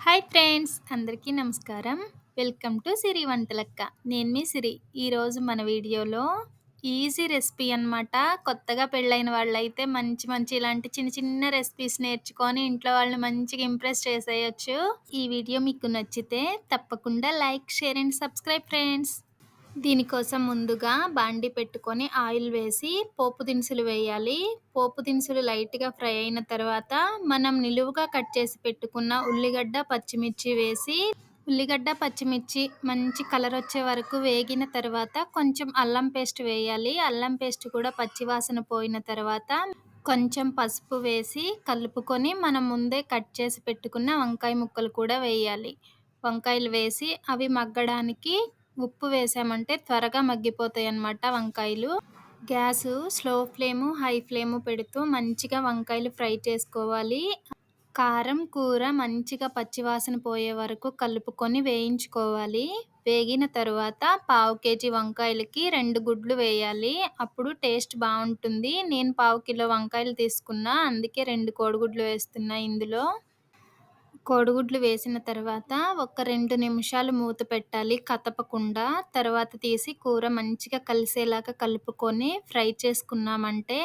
Hi friends! అందరికీ నమస్కారం. Welcome to సిరి వంటలక్క. నేను మీ సిరి. ఈరోజు మన వీడియోలో ఈజీ రెసిపీ అనమాట. కొత్తగా పెళ్ళైన వాళ్ళైతే మంచి మంచి ఇలాంటి చిన్న చిన్న రెసిపీస్ నేర్చుకొని ఇంట్లో వాళ్ళని మంచిగా ఇంప్రెస్ చేసేయొచ్చు. ఈ వీడియో మీకు నచ్చితే తప్పకుండా like, share and subscribe friends. దీనికోసం ముందుగా బాండీ పెట్టుకొని ఆయిల్ వేసి పోపు దినుసులు వేయాలి. పోపు దినుసులు లైట్‌గా ఫ్రై అయిన తర్వాత మనం నిలువుగా కట్ చేసి పెట్టుకున్న ఉల్లిగడ్డ, పచ్చిమిర్చి వేసి ఉల్లిగడ్డ, పచ్చిమిర్చి మంచి కలర్ వచ్చే వరకు వేగిన తర్వాత కొంచెం అల్లం పేస్ట్ వేయాలి. అల్లం పేస్ట్ కూడా పచ్చి వాసన పోయిన తర్వాత కొంచెం పసుపు వేసి కలుపుకొని మనం ముందే కట్ చేసి పెట్టుకున్న వంకాయ ముక్కలు కూడా వేయాలి. వంకాయలు వేసి అవి మగ్గడానికి ఉప్పు వేసామంటే త్వరగా మగ్గిపోతాయన్నమాట వంకాయలు. Gas slow flame, high flame పెడుతూ మంచిగా వంకాయలు ఫ్రై చేసుకోవాలి. కారం, కూర మంచిగా పచ్చివాసన పోయే వరకు కలుపుకొని వేయించుకోవాలి. వేగిన తరువాత పావు కేజీ వంకాయలకి 2 గుడ్లు వేయాలి. అప్పుడు టేస్ట్ బావుంటుంది. నేను పావు కిలో వంకాయలు తీసుకున్నా. అందుకే 2 కోడిగుడ్లు వేస్తున్నా ఇందులో. కోడిగుడ్లు వేసిన తర్వాత ఒక 2 నిమిషాలు మూత పెట్టాలి కదపకుండా. తర్వాత తీసి కూర మంచిగా కలిసేలాగా కలుపుకొని ఫ్రై చేసుకున్నామంటే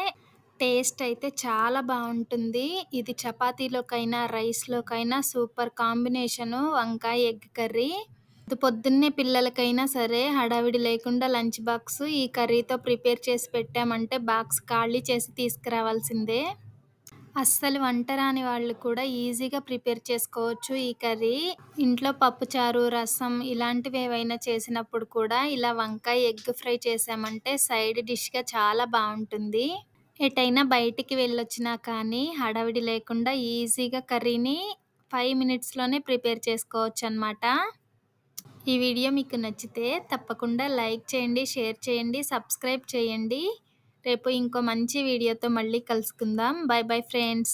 టేస్ట్ అయితే చాలా బావుంటుంది. ఇది చపాతీలోకైనా, రైస్‌లోకైనా సూపర్ కాంబినేషను వంకాయ ఎగ్ కర్రీ. పొద్దున్నే పిల్లలకైనా సరే హడావిడి లేకుండా లంచ్ బాక్స్ ఈ కర్రీతో ప్రిపేర్ చేసి పెట్టామంటే బాక్స్ ఖాళీ చేసి తీసుకురావాల్సిందే. అస్సలు వంట రాని వాళ్ళు కూడా ఈజీగా ప్రిపేర్ చేసుకోవచ్చు ఈ కర్రీ. ఇంట్లో పప్పుచారు, రసం ఇలాంటివేవైనా చేసినప్పుడు కూడా ఇలా వంకాయ ఎగ్ ఫ్రై చేశామంటే సైడ్ డిష్‌గా చాలా బావుంటుంది. ఎటైనా బయటికి వెళ్ళొచ్చినా కానీ హడావిడి లేకుండా ఈజీగా కర్రీని 5 మినిట్స్‌లోనే ప్రిపేర్ చేసుకోవచ్చనమాట. ఈ వీడియో మీకు నచ్చితే తప్పకుండా లైక్ చేయండి, షేర్ చేయండి, సబ్స్క్రైబ్ చేయండి. రేపు ఇంకో మంచి వీడియోతో మళ్ళీ కలుసుకుందాం. By bye friends.